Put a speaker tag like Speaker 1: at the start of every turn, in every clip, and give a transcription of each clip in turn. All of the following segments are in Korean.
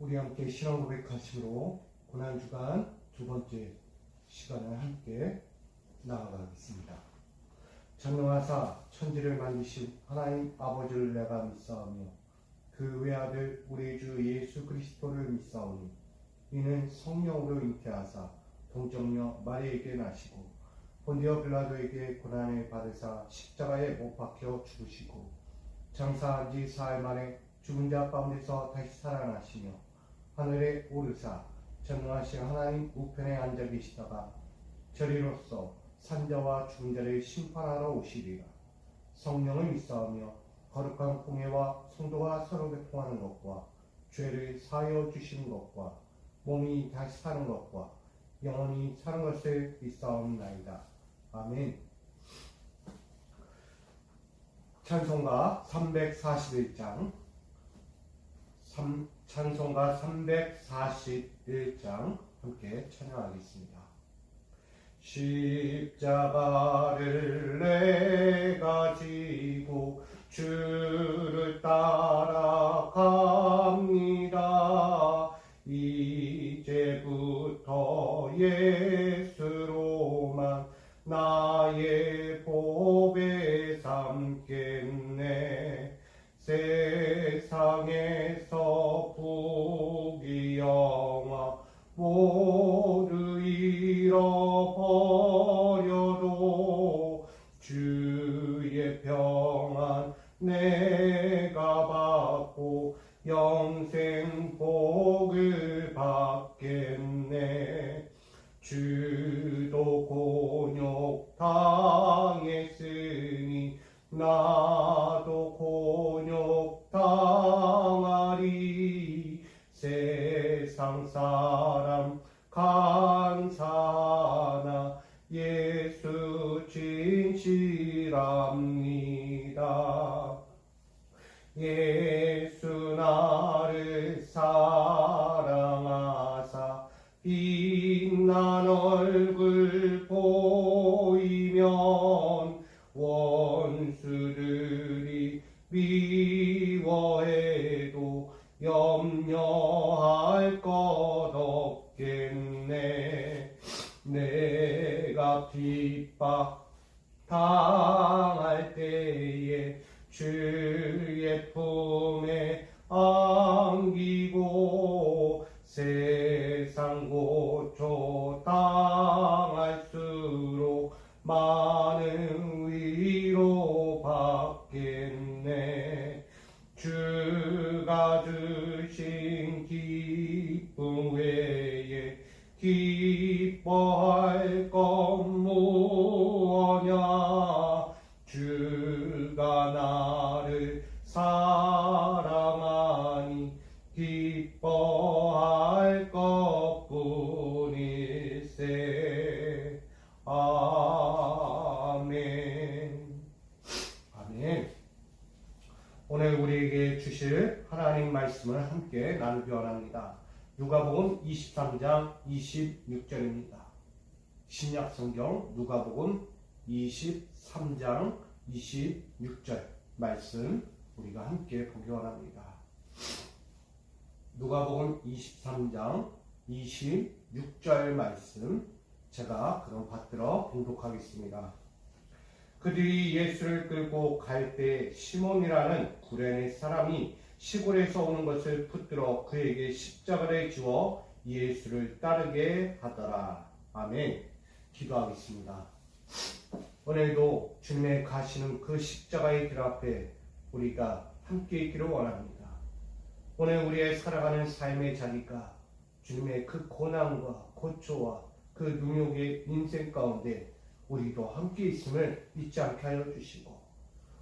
Speaker 1: 우리 함께 신앙 고백하심으로 고난주간 두 번째 시간을 함께 나아가겠습니다. 전능하사 천지를 만드신 하나님 아버지를 내가 믿사오며 그 외아들 우리 주 예수 그리스도를 믿사오니 이는 성령으로 잉태하사 동정녀 마리에게 나시고 본디오 빌라도에게 고난을 받으사 십자가에 못 박혀 죽으시고 장사한 지 사흘 만에 죽은 자 가운데서 다시 살아나시며 하늘에 오르사 전능하신 하나님 우편에 앉아 계시다가 저리로서 산자와 죽은 자를 심판하러 오시리라. 성령을 믿사오며 거룩한 공예와 성도가 서로 교통하는 것과 죄를 사하여 주시는 것과 몸이 다시 사는 것과 영원히 사는 것을 믿사옵나이다. 아멘. 찬송가 341장 찬송가 341장 함께 찬양하겠습니다. 십자가를 내가 지고 주를 따라갑니다. 이제부터 예수로만 나의 보배 삼겠네. 세상에서 부귀 영화 모두 잃어버려도 주의 평안 내가 받고 영생 복을 받겠네. 주도 곤욕 당했으니 나도 곤욕 당하리. 세상 사람 간사나 예수 진실합니다. 예수 나를 사랑하사 빛난 얼굴 보이면 원수들이 미워해도 염려할 것 없겠네. 내가 핍박 당할 때에 주의 품에 안기고 세상 고초 당할수록 많은 위로 받겠네. 주가 주신 기쁨 외에 기뻐할 것 무엇냐. 주가 나를 사랑하니 기뻐할 것뿐일세. 아멘. 아멘. 오늘 우리에게 주실 하나님 말씀을 함께 나누기 원합니다. 누가복음 23장 26절입니다. 신약성경 누가복음 23장 26절 말씀 우리가 함께 보기 원합니다. 누가복음 23장 26절 말씀 제가 그럼 받들어 봉독하겠습니다. 그들이 예수를 끌고 갈 때 시몬이라는 구레네 사람이 시골에서 오는 것을 붙들어 그에게 십자가를 지워 예수를 따르게 하더라. 아멘. 기도하겠습니다. 오늘도 주님의 가시는 그 십자가의 길 앞에 우리가 함께 있기를 원합니다. 오늘 우리의 살아가는 삶의 자리가 주님의 그 고난과 고초와 그 능욕의 인생 가운데 우리도 함께 있음을 잊지 않게 하여 주시고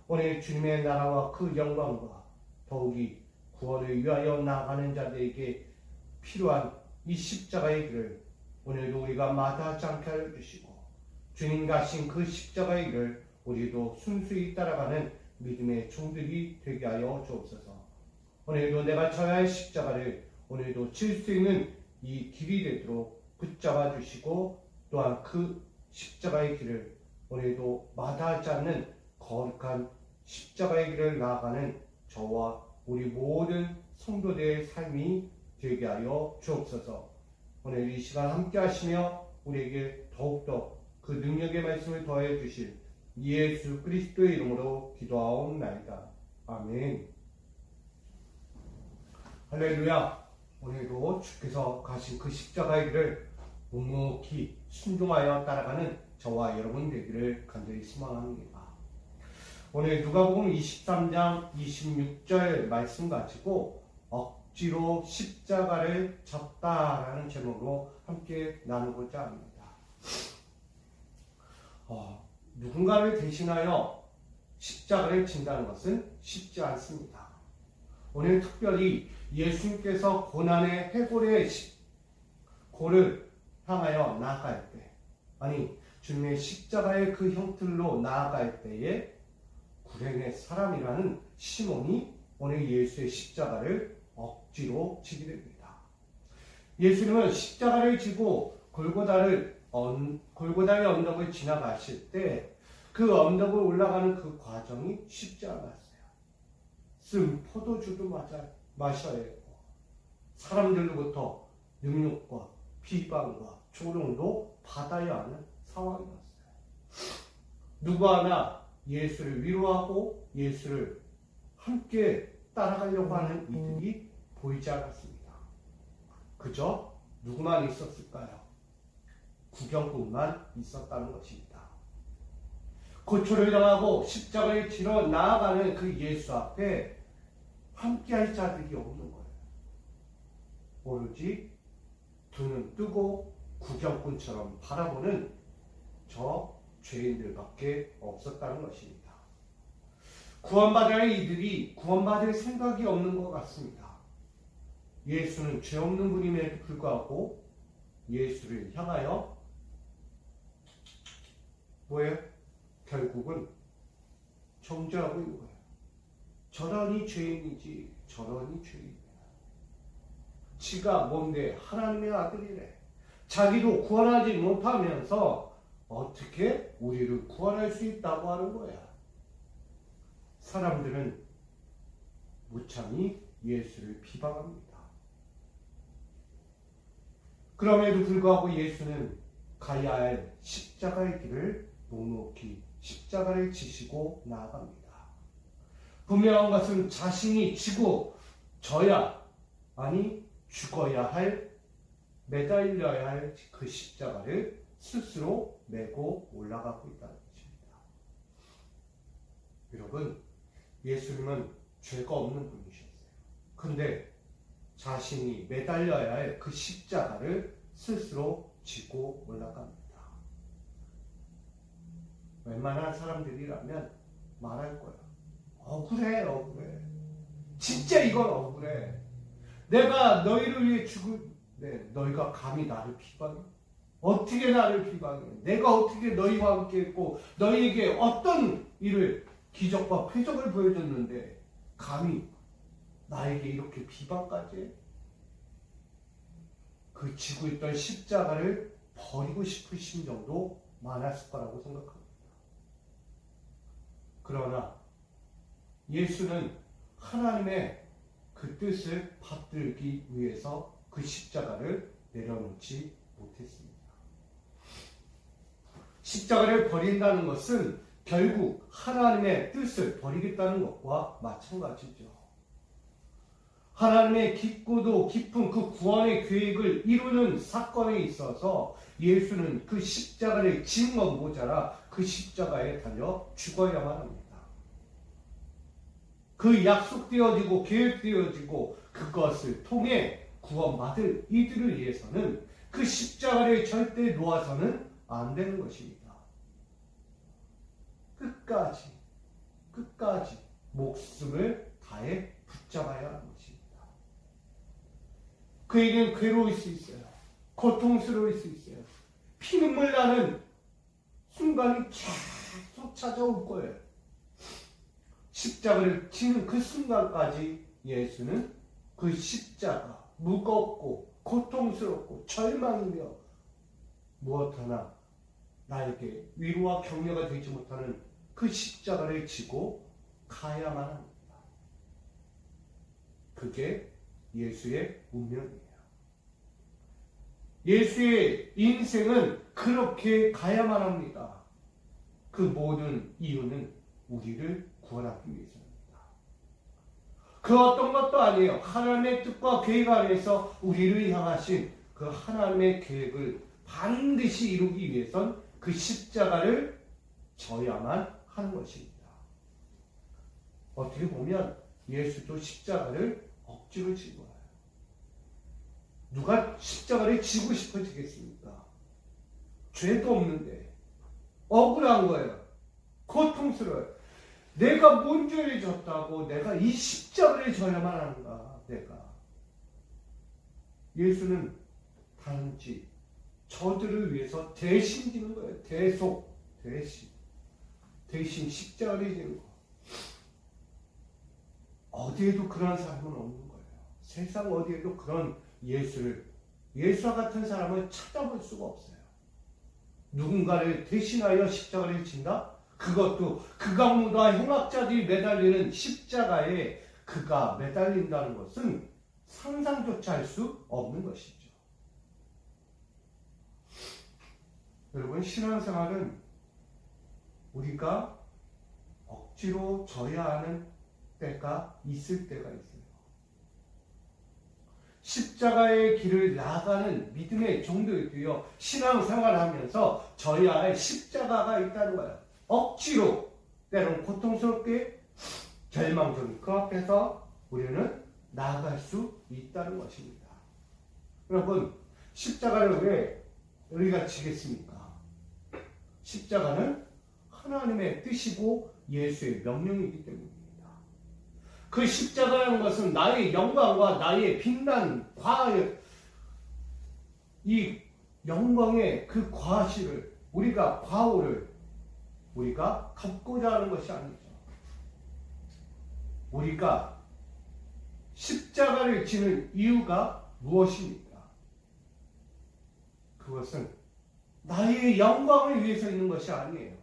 Speaker 1: 오늘 주님의 나라와 그 영광과 더욱이 구원을 위하여 나아가는 자들에게 필요한 이 십자가의 길을 오늘도 우리가 마다하지 않게 하여 주시고 주님 가신 그 십자가의 길을 우리도 순수히 따라가는 믿음의 종들이 되게 하여 주옵소서. 오늘도 내가 져야 할 십자가를 오늘도 질 수 있는 이 길이 되도록 붙잡아 주시고 또한 그 십자가의 길을 오늘도 마다하지 않는 거룩한 십자가의 길을 나아가는 저와 우리 모든 성도들의 삶이 되게 하여 주옵소서. 오늘 이 시간 함께 하시며 우리에게 더욱더 그 능력의 말씀을 더해 주실 예수 그리스도의 이름으로 기도하옵나이다. 아멘. 할렐루야. 오늘도 주께서 가신 그 십자가의 길을 묵묵히 순종하여 따라가는 저와 여러분 되기를 간절히 소망합니다. 오늘 누가복음 23장 26절 말씀 가지고 억지로 십자가를 졌다라는 제목으로 함께 나누고자 합니다. 누군가를 대신하여 십자가를 진다는 것은 쉽지 않습니다. 오늘 특별히 예수님께서 고난의 해골의 골을 향하여 나아갈 때, 아니 주님의 십자가의 그 형틀로 나아갈 때에 구레네 사람이라는 시몬이 오늘 예수의 십자가를 억지로 지게 됩니다. 예수님은 십자가를 지고 골고다의 언덕을 지나가실 때 그 언덕을 올라가는 그 과정이 쉽지 않았어요. 쓴 포도주도 마셔야 했고 사람들로부터 능욕과 비방과 조롱도 받아야 하는 상황이었어요. 누구 하나 예수를 위로하고 예수를 함께 따라가려고 하는 이들이 보이지 않았습니다. 그저 누구만 있었을까요? 구경꾼만 있었다는 것입니다. 고초를 당하고 십자가를 지러 나아가는 그 예수 앞에 함께할 자들이 없는 거예요. 오로지 두 눈 뜨고 구경꾼처럼 바라보는 저 죄인들밖에 없었다는 것입니다. 구원받아야 할 이들이 구원받을 생각이 없는 것 같습니다. 예수는 죄 없는 분임에도 불구하고 예수를 향하여 뭐예요? 결국은 정죄하고 있는 거예요. 저러니 죄인이지, 저러니 죄인이야. 지가 뭔데 하나님의 아들이래. 자기도 구원하지 못하면서 어떻게 우리를 구원할 수 있다고 하는 거야. 사람들은 무참히 예수를 비방합니다. 그럼에도 불구하고 예수는 가야 할 십자가의 길을 묵묵히 십자가를 지시고 나아갑니다. 분명한 것은 자신이 지고 져야, 아니 죽어야 할, 매달려야 할 그 십자가를 스스로 메고 올라가고 있다는 것입니다. 여러분, 예수님은 죄가 없는 분이셨어요. 근데 자신이 매달려야 할 그 십자가를 스스로 지고 올라갑니다. 웬만한 사람들이라면 말할 거야. 억울해, 억울해. 진짜 이건 억울해. 내가 너희를 위해 죽은데 너희가 감히 나를 비방해? 어떻게 나를 비방해? 내가 어떻게 너희와 함께 했고 너희에게 어떤 일을 기적과 표적을 보여줬는데 감히 나에게 이렇게 비방까지 해? 그 지고 있던 십자가를 버리고 싶은 심정도 많았을 거라고 생각합니다. 그러나 예수는 하나님의 그 뜻을 받들기 위해서 그 십자가를 내려놓지 못했습니다. 십자가를 버린다는 것은 결국 하나님의 뜻을 버리겠다는 것과 마찬가지죠. 하나님의 깊고도 깊은 그 구원의 계획을 이루는 사건에 있어서 예수는 그 십자가를 지은 것 모자라 그 십자가에 달려 죽어야만 합니다. 그 약속되어지고 계획되어지고 그것을 통해 구원받을 이들을 위해서는 그 십자가를 절대 놓아서는 안 되는 것입니다. 끝까지 목숨을 다해 붙잡아야 하는 것입니다. 그에겐 괴로울 수 있어요. 고통스러울 수 있어요. 피눈물 나는 순간이 계속 찾아올 거예요. 십자가를 지는 그 순간까지 예수는 그 십자가, 무겁고 고통스럽고 절망이며 무엇 하나 나에게 위로와 격려가 되지 못하는 그 십자가를 지고 가야만 합니다. 그게 예수의 운명이에요. 예수의 인생은 그렇게 가야만 합니다. 그 모든 이유는 우리를 구원하기 위해서입니다. 그 어떤 것도 아니에요. 하나님의 뜻과 계획 안에서 우리를 향하신 그 하나님의 계획을 반드시 이루기 위해선 그 십자가를 져야만 하는 것입니다. 어떻게 보면 예수도 십자가를 억지로 진 거예요. 누가 십자가를 지고 싶어지겠습니까? 죄도 없는데 억울한 거예요. 고통스러워요. 내가 뭔 죄를 졌다고 내가 이 십자가를 져야만 하는가. 내가 예수는 단지 저들을 위해서 대신 지는 거예요. 대신 십자가를 지는 거. 어디에도 그런 사람은 없는 거예요. 세상 어디에도 그런 예수와 같은 사람을 찾아볼 수가 없어요. 누군가를 대신하여 십자가를 진다? 그것도 극악무도와 행악자들이 매달리는 십자가에 그가 매달린다는 것은 상상조차 할 수 없는 것이죠. 여러분, 신앙생활은 우리가 억지로 져야 하는 때가 있을 때가 있어요. 십자가의 길을 나아가는 믿음의 종들도요, 신앙생활을 하면서 져야 할 십자가가 있다는 거예요. 억지로, 때로는 고통스럽게, 절망적인 그 앞에서 우리는 나아갈 수 있다는 것입니다. 여러분, 십자가를 왜 우리가 지겠습니까? 십자가는 하나님의 뜻이고 예수의 명령이기 때문입니다. 그 십자가라는 것은 나의 영광과 나의 빛난 이 영광의 그 과실을 과오를 우리가 갚고자 하는 것이 아니죠. 우리가 십자가를 지는 이유가 무엇입니까? 그것은 나의 영광을 위해서 있는 것이 아니에요.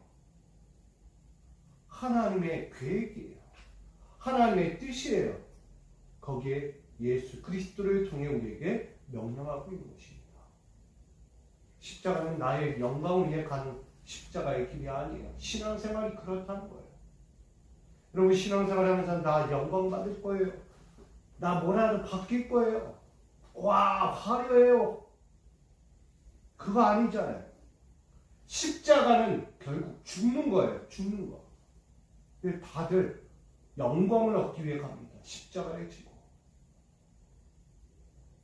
Speaker 1: 하나님의 계획이에요. 하나님의 뜻이에요. 거기에 예수 그리스도를 통해 우리에게 명령하고 있는 것입니다. 십자가는 나의 영광을 위해 가는 십자가의 길이 아니에요. 신앙생활이 그렇다는 거예요. 여러분, 신앙생활 하면서 나 영광 받을 거예요. 나 뭐라도 바뀔 거예요. 와, 화려해요. 그거 아니잖아요. 십자가는 결국 죽는 거예요. 죽는 거. 근데 다들 영광을 얻기 위해 갑니다. 십자가에 지고.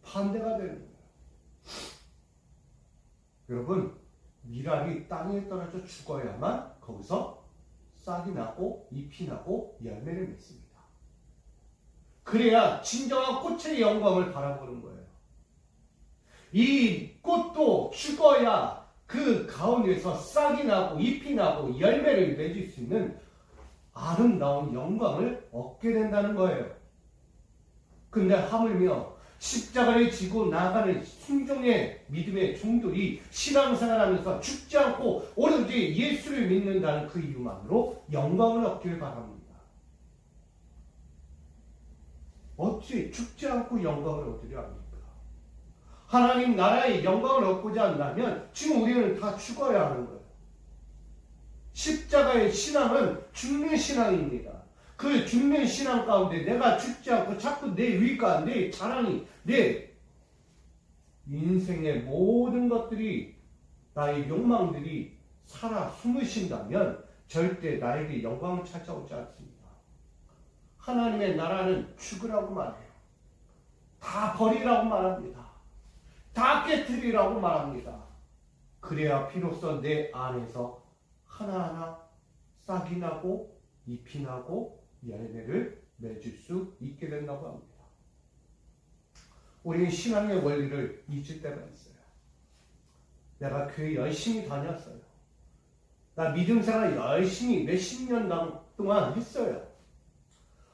Speaker 1: 반대가 되는 거예요. 여러분, 미랄이 땅에 떨어져 죽어야만 거기서 싹이 나고 잎이 나고 열매를 맺습니다. 그래야 진정한 꽃의 영광을 바라보는 거예요. 이 꽃도 죽어야 그 가운데서 싹이 나고 잎이 나고 열매를 맺을 수 있는 아름다운 영광을 얻게 된다는 거예요. 근데 하물며 십자가를 지고 나아가는 순종의 믿음의 종들이 신앙생활하면서 죽지 않고 오로지 예수를 믿는다는 그 이유만으로 영광을 얻기를 바랍니다. 어찌 죽지 않고 영광을 얻으려 합니까? 하나님 나라의 영광을 얻고자 한다면 지금 우리는 다 죽어야 하는 거예요. 십자가의 신앙은 죽는 신앙입니다. 그 죽는 신앙 가운데 내가 죽지 않고 자꾸 내 위가, 내 자랑이, 내 인생의 모든 것들이, 나의 욕망들이 살아 숨으신다면 절대 나에게 영광을 찾아오지 않습니다. 하나님의 나라는 죽으라고 말해요. 다 버리라고 말합니다. 다 깨뜨리라고 말합니다. 그래야 비로소 내 안에서 하나하나 싹이 나고 잎이 나고 열매를 맺을 수 있게 된다고 합니다. 우리는 신앙의 원리를 잊을 때가 있어요. 내가 교회 열심히 다녔어요. 나 믿음생활 열심히 몇십 년 동안 했어요.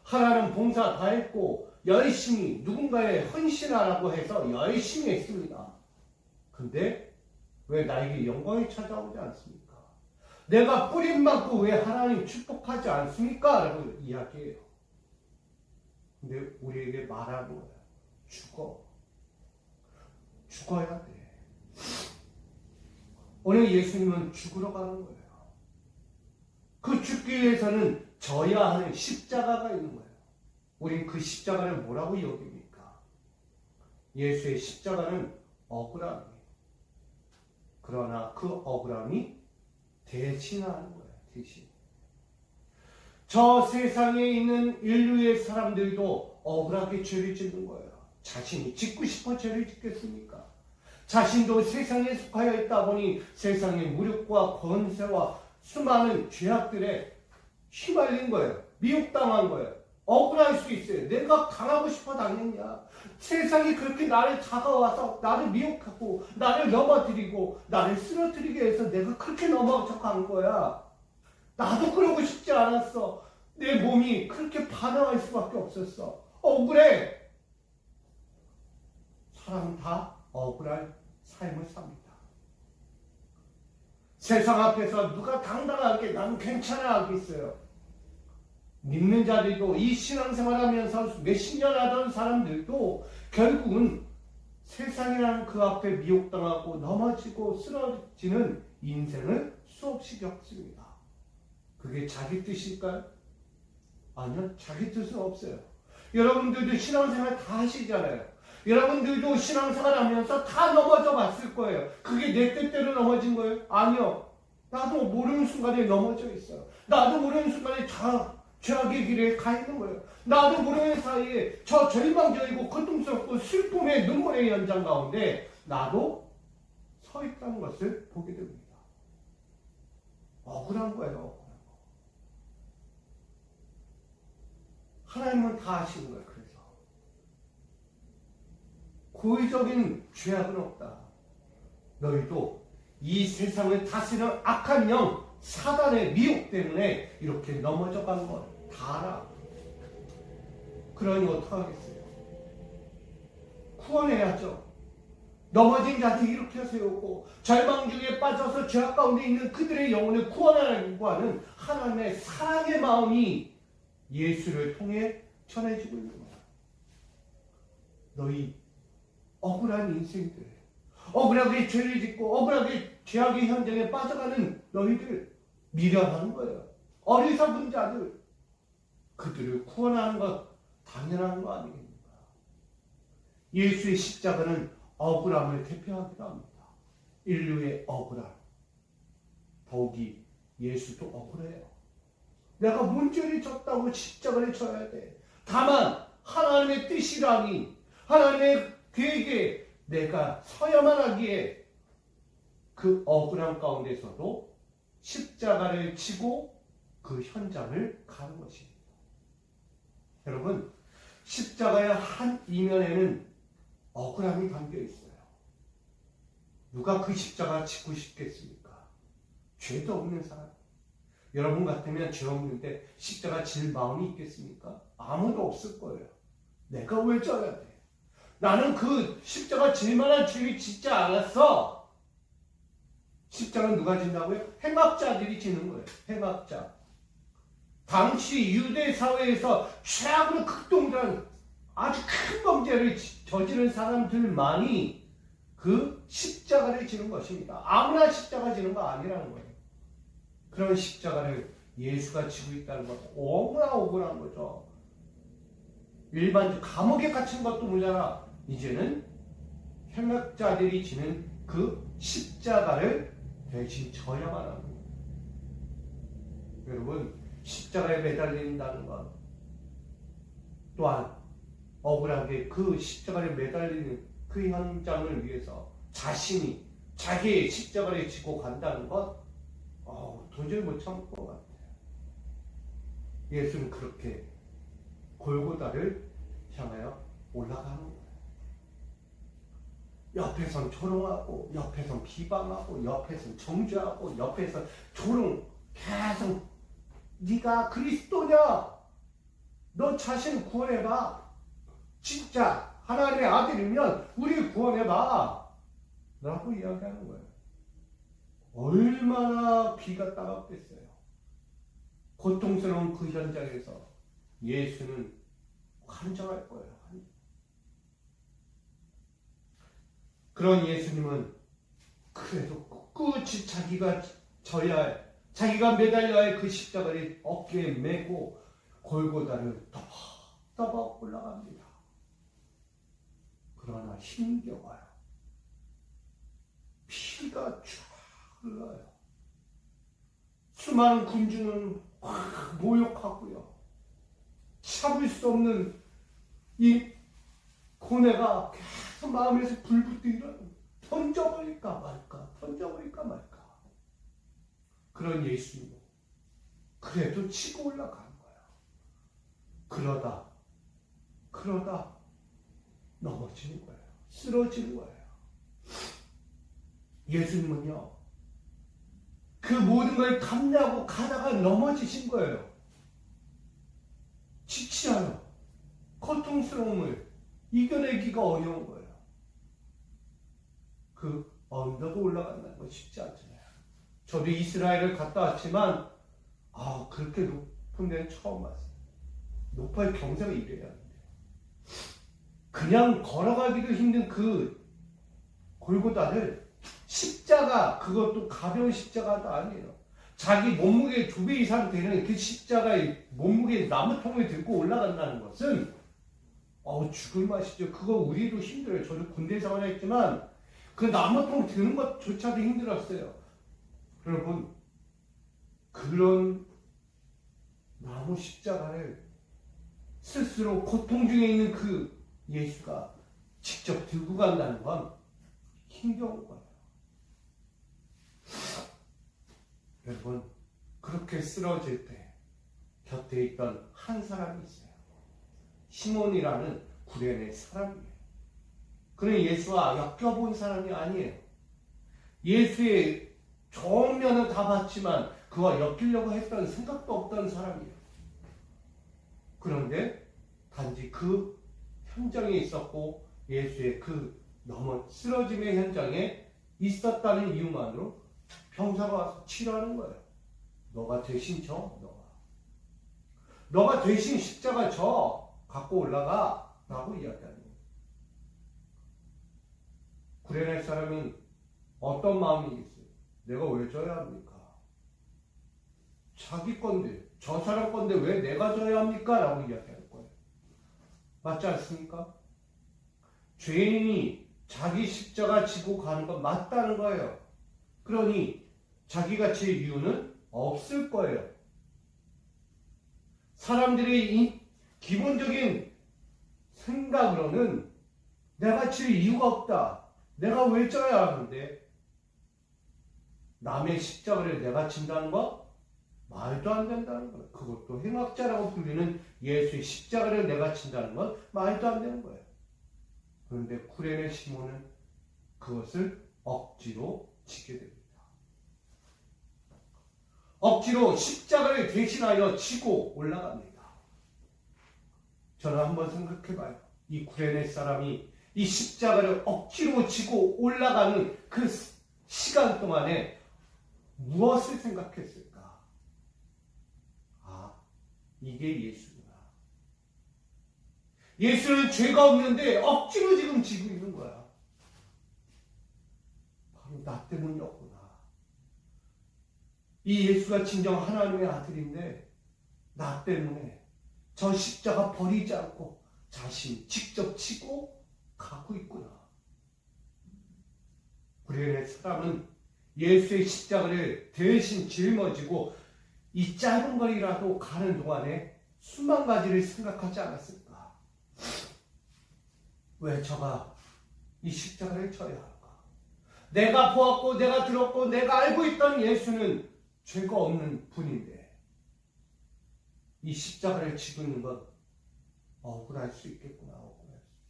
Speaker 1: 하나님 봉사 다 했고 열심히 누군가에 헌신하라고 해서 열심히 했습니다. 근데 왜 나에게 영광이 찾아오지 않습니까? 내가 뿌린 만큼 왜 하나님 축복하지 않습니까? 라고 이야기해요. 근데 우리에게 말하는 거예요. 죽어야 돼. 오늘 예수님은 죽으러 가는 거예요. 그 죽기 위해서는 져야 하는 십자가가 있는 거예요. 우린 그 십자가를 뭐라고 여깁니까? 예수의 십자가는 억울함이에요. 그러나 그 억울함이 대신하는 거예요. 대신. 저 세상에 있는 인류의 사람들도 억울하게 죄를 짓는 거예요. 자신이 짓고 싶어 죄를 짓겠습니까? 자신도 세상에 속하여 있다 보니 세상의 무력과 권세와 수많은 죄악들에 휘말린 거예요. 미혹당한 거예요. 억울할 수 있어요. 내가 당하고 싶어 당했냐? 세상이 그렇게 나를 다가와서 나를 미혹하고 나를 넘어뜨리고 나를 쓰러뜨리게 해서 내가 그렇게 넘어져간 거야. 나도 그러고 싶지 않았어. 내 몸이 그렇게 반응할 수밖에 없었어. 억울해. 사람은 다 억울할 삶을 삽니다. 세상 앞에서 누가 당당하게 나는 괜찮아 하겠어요. 믿는 자들도 이 신앙생활하면서 몇십 년 하던 사람들도 결국은 세상이라는 그 앞에 미혹당하고 넘어지고 쓰러지는 인생을 수없이 겪습니다. 그게 자기 뜻일까요? 아니요, 자기 뜻은 없어요. 여러분들도 신앙생활 다 하시잖아요. 여러분들도 신앙생활 하면서 다 넘어져 봤을 거예요. 그게 내 뜻대로 넘어진 거예요? 아니요. 나도 모르는 순간에 넘어져 있어요. 나도 모르는 순간에 죄악의 길에 가 있는 거예요. 나도 모르는 사이에 저 절망적이고 고통스럽고 슬픔의 눈물의 연장 가운데 나도 서 있다는 것을 보게 됩니다. 억울한 거예요. 하나님은 다 아시는 거예요. 그래서 고의적인 죄악은 없다. 너희도 이 세상을 다스리는 악한 영 사단의 미혹 때문에 이렇게 넘어져 간 걸 다 알아. 그러니 어떡하겠어요? 구원해야죠. 넘어진 자들 이렇게 세우고 절망 중에 빠져서 죄악 가운데 있는 그들의 영혼을 구원하려고 하는 하나님의 사랑의 마음이 예수를 통해 전해지고 있는 거야. 너희 억울한 인생들, 억울하게 죄를 짓고 억울하게 죄악의 현장에 빠져가는 너희들 미련한 거예요. 어리석은 자들, 그들을 구원하는 것 당연한 거 아니겠습니까? 예수의 십자가는 억울함을 대표하기도 합니다. 인류의 억울함. 더욱이 예수도 억울해요. 내가 문죄를 졌다고 십자가를 져야 돼. 다만 하나님의 뜻이라니, 하나님의 계획에 내가 서야만 하기에 그 억울함 가운데서도 십자가를 지고 그 현장을 가는 것입니다. 여러분, 십자가의 한 이면에는 억울함이 담겨 있어요. 누가 그 십자가 지고 싶겠습니까? 죄도 없는 사람. 여러분 같으면 죄 없는데 십자가 질 마음이 있겠습니까? 아무도 없을 거예요. 내가 왜 져야 돼? 나는 그 십자가 질 만한 죄를 짓지 않았어. 십자가는 누가 진다고요? 행악자들이 지는 거예요. 행악자. 당시 유대 사회에서 최악으로 극동적인 아주 큰 범죄를 저지른 사람들만이 그 십자가를 지는 것입니다. 아무나 십자가 지는 거 아니라는 거예요. 그런 십자가를 예수가 지고 있다는 건 너무나 억울한 거죠. 일반적 감옥에 갇힌 것도 모자라 이제는 행악자들이 지는 그 십자가를 대신 져야만 하는 거예요. 여러분, 십자가에 매달린다는 것 또한 억울하게 그 십자가에 매달리는 그 현장을 위해서 자신이 자기의 십자가를 지고 간다는 것 도저히 못 참을 것 같아요. 예수는 그렇게 골고다를 향하여 올라가는 거예요. 옆에선 조롱하고 옆에선 비방하고 옆에선 정죄하고 옆에서 조롱 계속 네가 그리스도냐? 너 자신 구원해봐. 진짜 하나님의 아들이면 우리 구원해봐. 라고 이야기하는 거예요. 얼마나 귀가 따갑겠어요. 고통스러운 그 현장에서 예수는 환장할 거예요. 그런 예수님은 그래도 꿋꿋이 자기가 져야 할, 자기가 매달려야 할 그 십자가를 어깨에 메고 골고다를 떠벅떠벅 올라갑니다. 그러나 힘겨워요. 피가 쫙 흘러요. 수많은 군중은 확 모욕하고요. 참을 수 없는 이 고뇌가 계속 마음에서 불붙이는, 던져버릴까 말까, 던져버릴까 말까. 그런 예수님은 그래도 치고 올라가는 거예요. 그러다 넘어지는 거예요. 쓰러지는 거예요. 예수님은요, 그 모든 걸 감내하고 가다가 넘어지신 거예요. 지치어요. 고통스러움을 이겨내기가 어려운 거예요. 그 언덕에 올라간다는 건 쉽지 않잖아요. 저도 이스라엘을 갔다 왔지만 그렇게 높은 데는 처음 봤어요. 높아의 경사가 이래야 하는데 그냥 걸어가기도 힘든 그 골고다를 십자가, 그것도 가벼운 십자가도 아니에요. 자기 몸무게 2배 이상 되는 그 십자가의 몸무게 나무통을 들고 올라간다는 것은 죽을 맛이죠. 그거 우리도 힘들어요. 저도 군대 생활했지만 그 나무통 드는 것조차도 힘들었어요. 여러분, 그런 나무 십자가를 스스로 고통 중에 있는 그 예수가 직접 들고 간다는 건 힘겨운 거예요. 여러분, 그렇게 쓰러질 때 곁에 있던 한 사람이 있어요. 시몬이라는 구레네 사람이에요. 그는 예수와 엮여본 사람이 아니에요. 예수의 좋은 면은 다 봤지만 그와 엮이려고 했던 생각도 없던 사람이에요. 그런데 단지 그 현장에 있었고 예수의 그 쓰러짐의 현장에 있었다는 이유만으로 병사가 와서 치료하는 거예요. 너가 대신 져, 너가 대신 십자가 져 갖고 올라가 라고 이야기하는 거예요. 구레네 사람은 어떤 마음이겠어요? 내가 왜 져야 합니까? 자기 건데, 저 사람 건데 왜 내가 져야 합니까? 라고 이야기하는 거예요. 맞지 않습니까? 죄인이 자기 십자가 지고 가는 건 맞다는 거예요. 그러니 자기가 질 이유는 없을 거예요. 사람들의 이 기본적인 생각으로는 내가 질 이유가 없다. 내가 왜 져야 하는데 남의 십자가를 내가 진다는 거? 말도 안 된다는 거예요. 그것도 행악자라고 불리는 예수의 십자가를 내가 진다는 건 말도 안 되는 거예요. 그런데 구레네 시몬은 그것을 억지로 지게 됩니다. 억지로 십자가를 대신하여 지고 올라갑니다. 저는 한번 생각해봐요. 이 구레네 사람이 이 십자가를 억지로 지고 올라가는 그 시간 동안에 무엇을 생각했을까? 이게 예수구나. 예수는 죄가 없는데 억지로 지금 지고 있는 거야. 바로 나 때문이었구나. 이 예수가 진정 하나님의 아들인데 나 때문에 저 십자가 버리지 않고 자신 직접 치고 가고 있구나. 구레네 사람은 예수의 십자가를 대신 짊어지고 이 짧은 거리라도 가는 동안에 수만 가지를 생각하지 않았을까? 왜 저가 이 십자가를 져야 할까? 내가 보았고 내가 들었고 내가 알고 있던 예수는 죄가 없는 분인데 이 십자가를 지고 있는 건 억울할 수 있겠구나. 억울할 수 있어.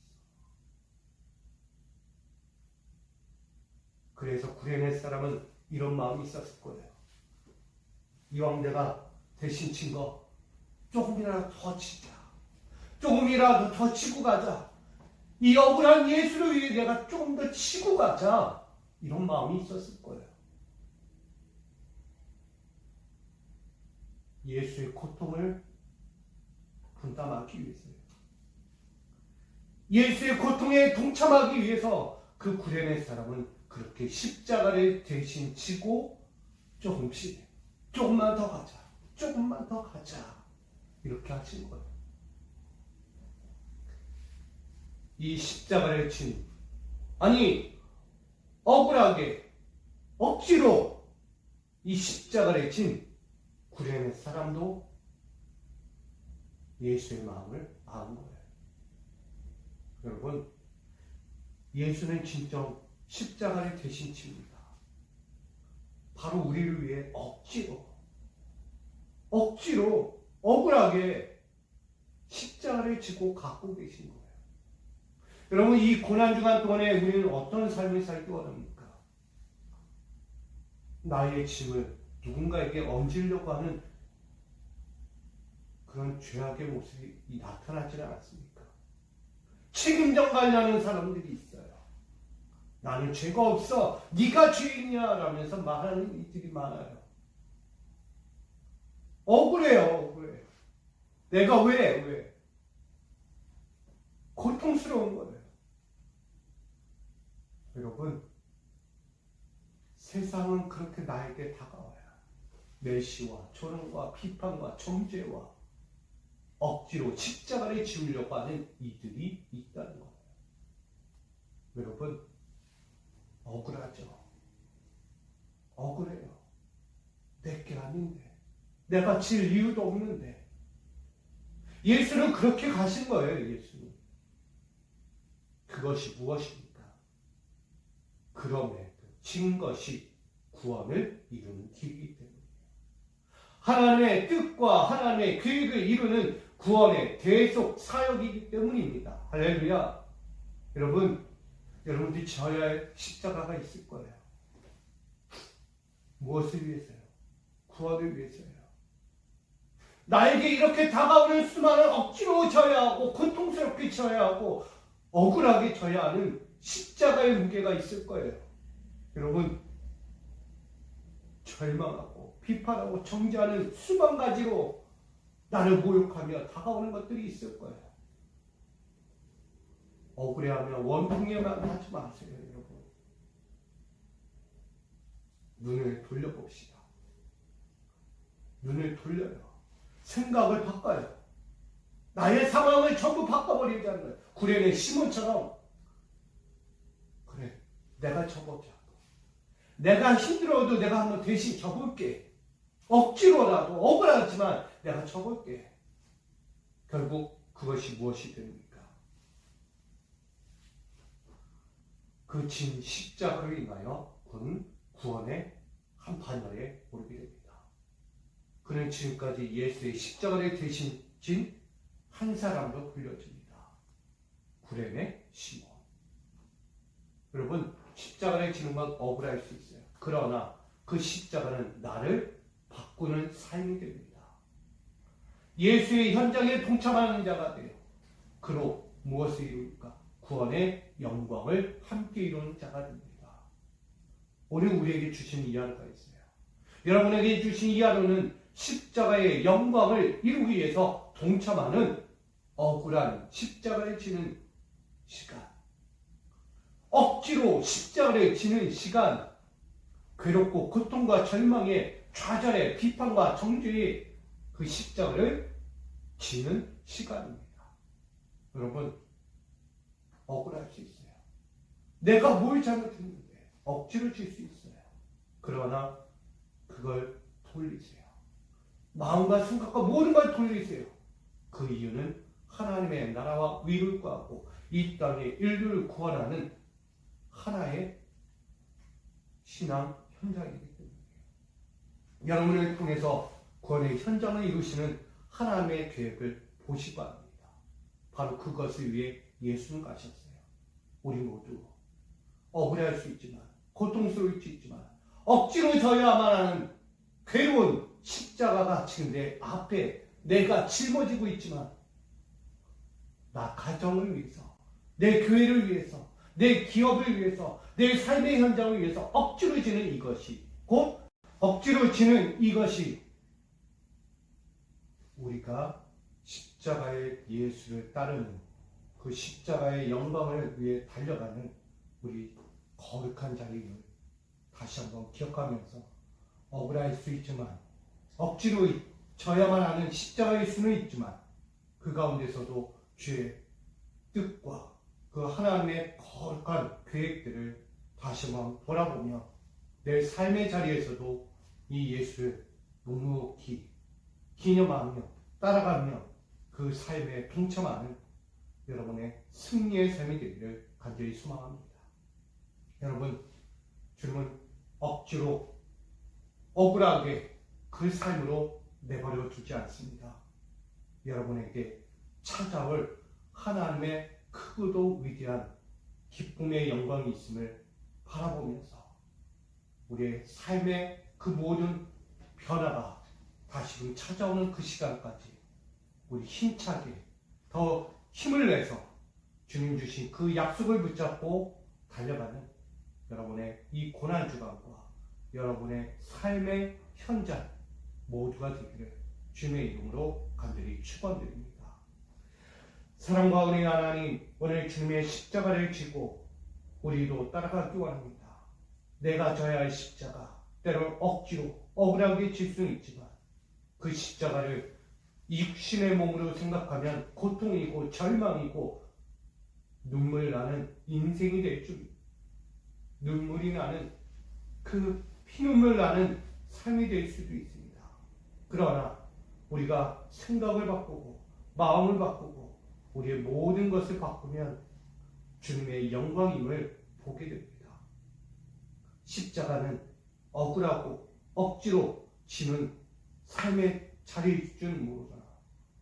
Speaker 1: 그래서 구레네 사람은 이런 마음이 있었을 거예요. 이왕 내가 대신 친 거 조금이라도 더 치자. 조금이라도 더 치고 가자. 이 억울한 예수를 위해 내가 조금 더 치고 가자. 이런 마음이 있었을 거예요. 예수의 고통을 분담하기 위해서요. 예수의 고통에 동참하기 위해서 그 구레네 사람은 그렇게 십자가를 대신 지고 조금씩, 조금만 더 가자, 조금만 더 가자, 이렇게 하신 거예요. 이 십자가를 진, 아니 억울하게 억지로 이 십자가를 진 구레네 사람도 예수의 마음을 아는 거예요. 여러분, 예수는 진짜 십자가를 대신 칩니다. 바로 우리를 위해 억지로 억울하게 십자가를 지고 갖고 계신 거예요. 여러분, 이 고난주간 동안에 우리는 어떤 삶을 살기 원합니까? 나의 짐을 누군가에게 얹으려고 하는 그런 죄악의 모습이 나타나지 않았습니까? 책임져 가려는 사람들이 있어요. 나는 죄가 없어, 네가 죄인이야 라면서 말하는 이들이 많아요. 억울해요. 내가 왜? 고통스러운 거예요. 여러분, 세상은 그렇게 나에게 다가와요. 멸시와 조롱과 비판과 정죄와 억지로 십자가를 지우려고 하는 이들이 있다는 거예요. 여러분, 억울하죠. 억울해요. 내게 아닌데, 내가 질 이유도 없는데. 예수는 그렇게 가신 거예요. 예수는. 그것이 무엇입니까? 그럼에 진 것이 구원을 이루는 길이기 때문이에요. 하나님의 뜻과 하나님의 계획을 이루는 구원의 대속 사역이기 때문입니다. 할렐루야. 여러분들이 져야 할 십자가가 있을 거예요. 무엇을 위해서요? 구원을 위해서요. 나에게 이렇게 다가오는 수많은 억지로 져야 하고 고통스럽게 져야 하고 억울하게 져야 하는 십자가의 무게가 있을 거예요. 여러분, 절망하고 비판하고 정죄하는 수만 가지로 나를 모욕하며 다가오는 것들이 있을 거예요. 억울해하며 원통에만 하지 마세요. 여러분, 눈을 돌려봅시다. 눈을 돌려요. 생각을 바꿔요. 나의 상황을 전부 바꿔버리자는 거예요. 구레네 시몬처럼, 그래, 내가 접어자. 내가 힘들어도 내가 한번 대신 접을게. 억지로라도 억울하지만 내가 접을게. 결국 그것이 무엇이 됩니까? 그 진 십자가로 인하여 그는 구원의 한 반열에 오르게 됩니다. 그는 지금까지 예수의 십자가를 대신 진 한 사람도 불려집니다. 구레네 시몬. 여러분, 십자가를 지는 건 억울할 수 있어요. 그러나 그 십자가는 나를 바꾸는 삶이 됩니다. 예수의 현장에 동참하는 자가 돼요. 그로 무엇을 이루니까? 구원의 영광을 함께 이루는 자가 됩니다. 오늘 우리에게 주신 이 하루가 있어요. 여러분에게 주신 이 하루는 십자가의 영광을 이루기 위해서 동참하는 억울한 십자가를 지는 시간, 억지로 십자가를 지는 시간, 괴롭고 고통과 절망의 좌절의 비판과 정죄의 그 십자가를 지는 시간입니다. 여러분, 억울할 수 있어요. 내가 뭘 잘못했는데 억지로 질 수 있어요. 그러나 그걸 돌리세요. 마음과 생각과 모든 걸 돌리세요. 그 이유는 하나님의 나라와 위를 구하고 이 땅의 인류를 구원하는 하나의 신앙 현장이기 때문이에요. 여러분을 통해서 구원의 현장을 이루시는 하나님의 계획을 보시기 합니다. 바로 그것을 위해 예수는 가셨어요. 우리 모두 억울할 수 있지만, 고통스러울 수 있지만, 억지로 져야만 하는 괴로운 십자가가 지금 내 앞에 내가 짊어지고 있지만, 나 가정을 위해서, 내 교회를 위해서, 내 기업을 위해서, 내 삶의 현장을 위해서 억지로 지는 이것이, 곧 억지로 지는 이것이 우리가 십자가의 예수를 따르는 그 십자가의 영광을 위해 달려가는 우리 거룩한 자리를 다시 한번 기억하면서 억울할 수 있지만 억지로 져야만 하는 십자가일 수는 있지만 그 가운데서도 주의 뜻과 그 하나님의 거룩한 계획들을 다시 한번 돌아보며 내 삶의 자리에서도 이 예수를 묵묵히 기념하며 따라가며 그 삶에 동참하는 여러분의 승리의 삶이 되기를 간절히 소망합니다. 여러분, 주님은 억지로 억울하게 그 삶으로 내버려 두지 않습니다. 여러분에게 찾아올 하나님의 크고도 위대한 기쁨의 영광이 있음을 바라보면서 우리의 삶의 그 모든 변화가 다시금 찾아오는 그 시간까지 우리 힘차게 더 힘을 내서 주님 주신 그 약속을 붙잡고 달려가는 여러분의 이 고난주간과 여러분의 삶의 현장 모두가 되기를 주님의 이름으로 간절히 축원드립니다. 사랑과 은혜의 하나님, 오늘 주님의 십자가를 지고 우리도 따라가기 원합니다. 내가 져야 할 십자가, 때로 억지로 억울하게 질 수는 있지만 그 십자가를 육신의 몸으로 생각하면 고통이고 절망이고 눈물 나는 인생이 될 줄, 눈물이 나는 그 피눈물 나는 삶이 될 수도 있습니다. 그러나 우리가 생각을 바꾸고 마음을 바꾸고 우리의 모든 것을 바꾸면 주님의 영광임을 보게 됩니다. 십자가는 억울하고 억지로 지는 삶의 자리일 줄은 모르잖아.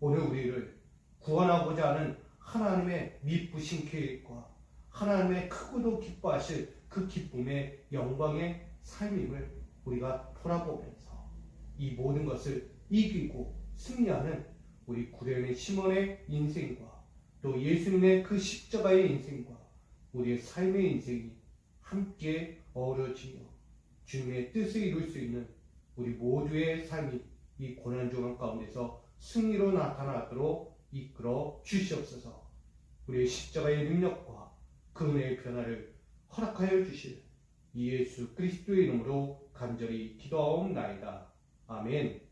Speaker 1: 오늘 우리를 구원하고자 하는 하나님의 미쁘신 계획과 하나님의 크고도 기뻐하실 그 기쁨의 영광의 삶임을 우리가 돌아보면서 이 모든 것을 이기고 승리하는 우리 구련의 시몬의 인생과 또 예수님의 그 십자가의 인생과 우리의 삶의 인생이 함께 어우러지며 주님의 뜻을 이룰 수 있는 우리 모두의 삶이 이 고난주간 가운데서 승리로 나타나도록 이끌어 주시옵소서. 우리의 십자가의 능력과 그 은혜의 변화를 허락하여 주실 이 예수 그리스도의 이름으로 간절히 기도하옵나이다. 아멘.